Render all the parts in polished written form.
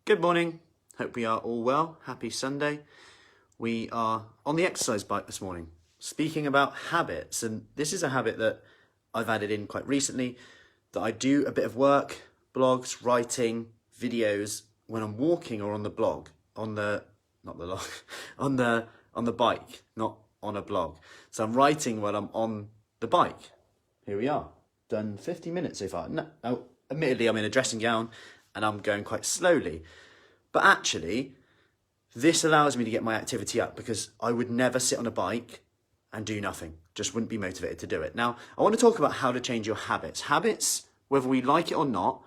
Good morning. Hope we are all well. Happy Sunday. We are on the exercise bike this morning, speaking about habits. And this is a habit that I've added in quite recently, that I do a bit of work, blogs, writing, videos when I'm walking or on the blog, on the bike, not on a blog. So I'm writing while I'm on the bike. Here we are. Done 50 minutes so far. No, admittedly, I'm in a dressing gown and I'm going quite slowly. But actually, this allows me to get my activity up because I would never sit on a bike and do nothing. Just wouldn't be motivated to do it. Now, I want to talk about how to change your habits. Habits, whether we like it or not,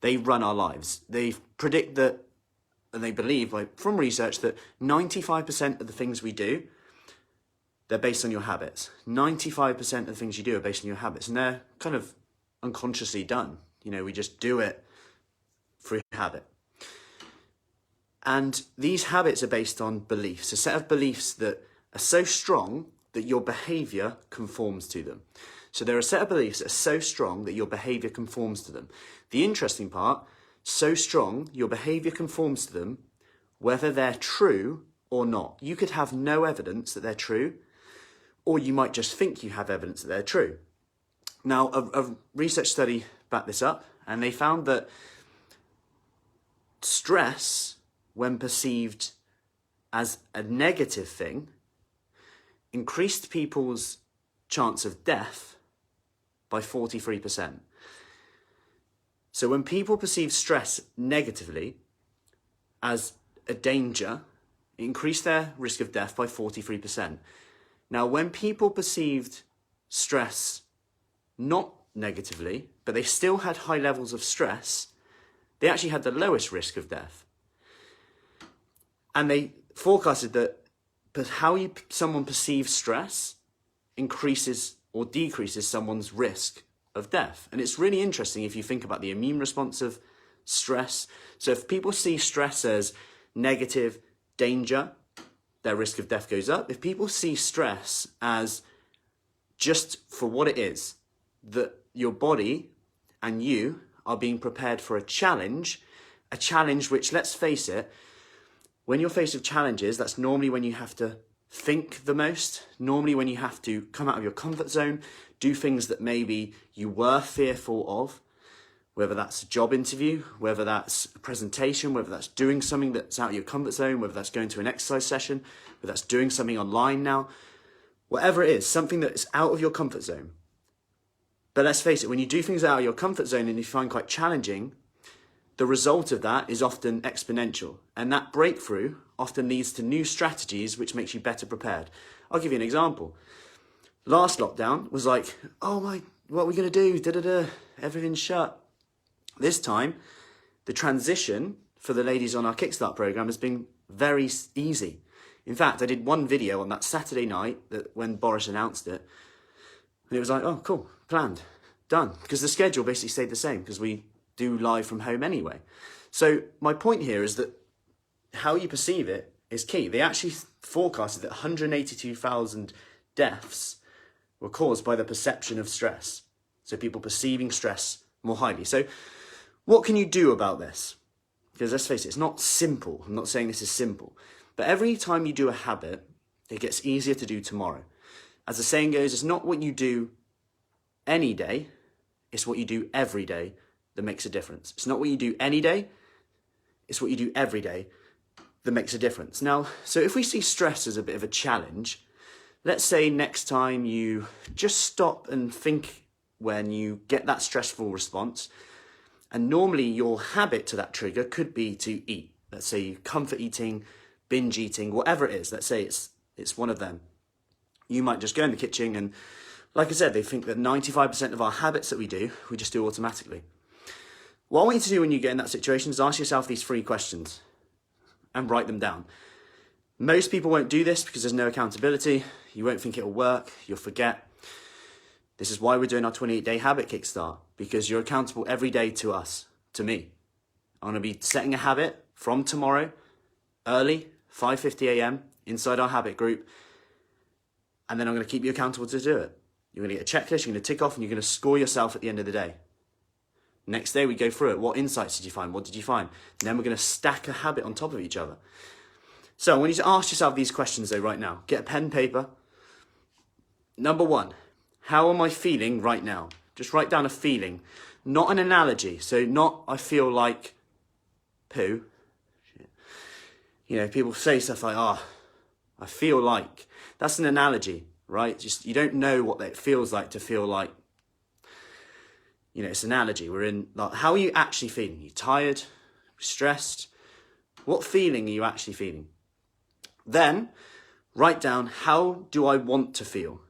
they run our lives. They predict that, and they believe from research that 95% of the things we do, they're based on your habits. 95% of the things you do are based on your habits, and they're kind of unconsciously done. We just do it through habit. And these habits are based on beliefs, a set of beliefs that are so strong that your behavior conforms to them. So there are a set of beliefs that are so strong that your behavior conforms to them. The interesting part, so strong, your behavior conforms to them, whether they're true or not. You could have no evidence that they're true, or you might just think you have evidence that they're true. Now, a research study backed this up, and they found that stress, when perceived as a negative thing, increased people's chance of death by 43%. So when people perceive stress negatively as a danger, it increased their risk of death by 43%. Now, when people perceived stress not negatively, but they still had high levels of stress, they actually had the lowest risk of death. And they forecasted that how someone perceives stress increases or decreases someone's risk of death. And it's really interesting if you think about the immune response of stress. So if people see stress as negative, danger, their risk of death goes up. If people see stress as just for what it is, that your body and you are being prepared for a challenge which, let's face it, when you're faced with challenges, that's normally when you have to think the most, normally when you have to come out of your comfort zone, do things that maybe you were fearful of, whether that's a job interview, whether that's a presentation, whether that's doing something that's out of your comfort zone, whether that's going to an exercise session, whether that's doing something online now, whatever it is, something that's out of your comfort zone. But let's face it, when you do things out of your comfort zone and you find quite challenging, the result of that is often exponential. And that breakthrough often leads to new strategies, which makes you better prepared. I'll give you an example. Last lockdown was like, what are we going to do? Everything's shut. This time, the transition for the ladies on our Kickstart program has been very easy. In fact, I did one video on that Saturday night when Boris announced it. And it was like, oh, cool, planned, done. Because the schedule basically stayed the same because we do live from home anyway. So my point here is that how you perceive it is key. They actually forecasted that 182,000 deaths were caused by the perception of stress. So people perceiving stress more highly. So what can you do about this? Because let's face it, it's not simple. I'm not saying this is simple. But every time you do a habit, it gets easier to do tomorrow. As the saying goes, it's not what you do any day, it's what you do every day that makes a difference. It's not what you do any day, it's what you do every day that makes a difference. Now, so if we see stress as a bit of a challenge, let's say next time you just stop and think when you get that stressful response, and normally your habit to that trigger could be to eat. Let's say comfort eating, binge eating, whatever it is. Let's say it's one of them. You might just go in the kitchen and, like I said, they think that 95% of our habits that we just do automatically. What I want you to do when you get in that situation is ask yourself these 3 questions and write them down. Most people won't do this because there's no accountability. You won't think it'll work. You'll forget. This is why we're doing our 28-day Habit Kickstart, because you're accountable every day to us, to me. I'm going to be setting a habit from tomorrow, early, 5:50 a.m. inside our habit group, and then I'm going to keep you accountable to do it. You're going to get a checklist, you're going to tick off, and you're going to score yourself at the end of the day. Next day we go through it. What insights did you find? What did you find? And then we're going to stack a habit on top of each other. So I want you to ask yourself these questions though right now. Get a pen and paper. Number 1, how am I feeling right now? Just write down a feeling, not an analogy. So not I feel like poo. You know, people say stuff like, oh, I feel like. That's an analogy, right? Just you don't know what it feels like to feel like. You know, it's an analogy. We're in, like, how are you actually feeling? Are you tired? Stressed? What feeling are you actually feeling? Then write down, how do I want to feel?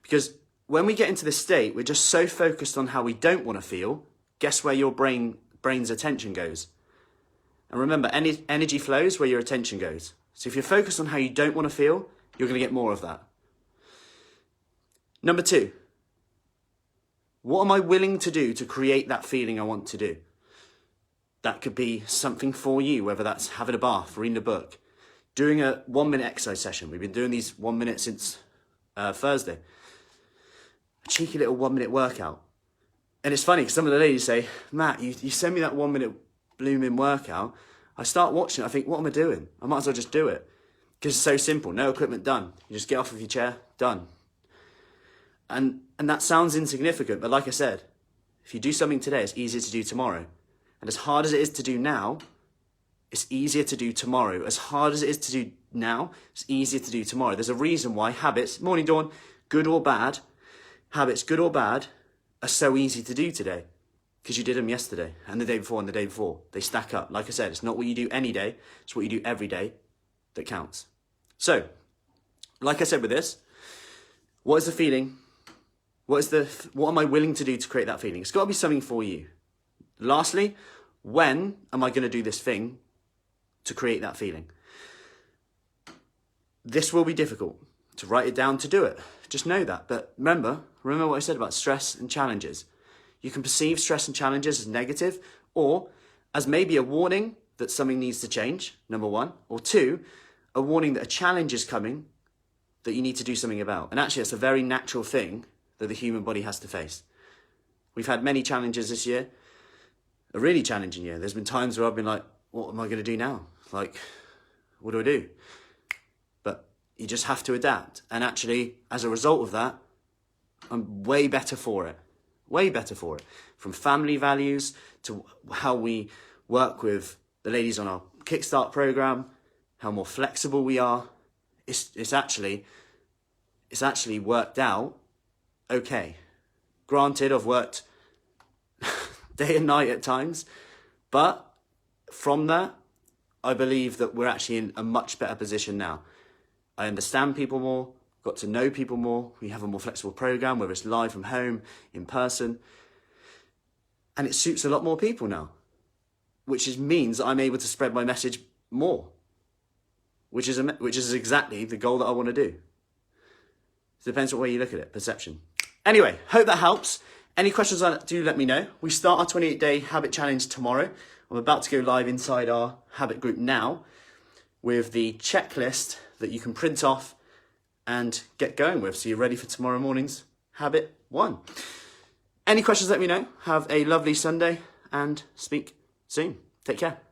Because when we get into this state, we're just so focused on how we don't want to feel. Guess where your brain's attention goes? And remember, energy flows where your attention goes. So if you're focused on how you don't want to feel, you're going to get more of that. Number 2, what am I willing to do to create that feeling I want to do? That could be something for you, whether that's having a bath, reading a book, doing a 1-minute exercise session. We've been doing these 1 minute since Thursday. A cheeky little 1-minute workout. And it's funny because some of the ladies say, Matt, you send me that 1-minute blooming workout. I start watching it, I think, what am I doing? I might as well just do it. Because it's so simple, no equipment, done. You just get off of your chair, done. And that sounds insignificant, but like I said, if you do something today, it's easier to do tomorrow. And as hard as it is to do now, it's easier to do tomorrow. As hard as it is to do now, it's easier to do tomorrow. There's a reason why habits, morning dawn, good or bad, habits, good or bad, are so easy to do today. Because you did them yesterday, and the day before, and the day before. They stack up. Like I said, it's not what you do any day, it's what you do every day that counts. So, like I said with this, what is the feeling? What am I willing to do to create that feeling? It's got to be something for you. Lastly, when am I going to do this thing to create that feeling? This will be difficult to write it down to do it. Just know that. But remember what I said about stress and challenges. You can perceive stress and challenges as negative or as maybe a warning that something needs to change, number 1. Or 2, a warning that a challenge is coming that you need to do something about. And actually, it's a very natural thing that the human body has to face. We've had many challenges this year, a really challenging year. There's been times where I've been like, what am I going to do now? Like, what do I do? But you just have to adapt. And actually, as a result of that, I'm way better for it. Way better for it. From family values to how we work with the ladies on our Kickstart program, how more flexible we are. It's actually worked out okay. Granted, I've worked day and night at times, but from that, I believe that we're actually in a much better position now. I understand people more, got to know people more. We have a more flexible program, whether it's live from home, in person, and it suits a lot more people now, which means I'm able to spread my message more, which is exactly the goal that I want to do. It depends on where you look at it, perception. Anyway, hope that helps. Any questions on it, do let me know. We start our 28-day habit challenge tomorrow. I'm about to go live inside our habit group now with the checklist that you can print off and get going with. So you're ready for tomorrow morning's habit 1. Any questions, let me know. Have a lovely Sunday and speak soon. Take care.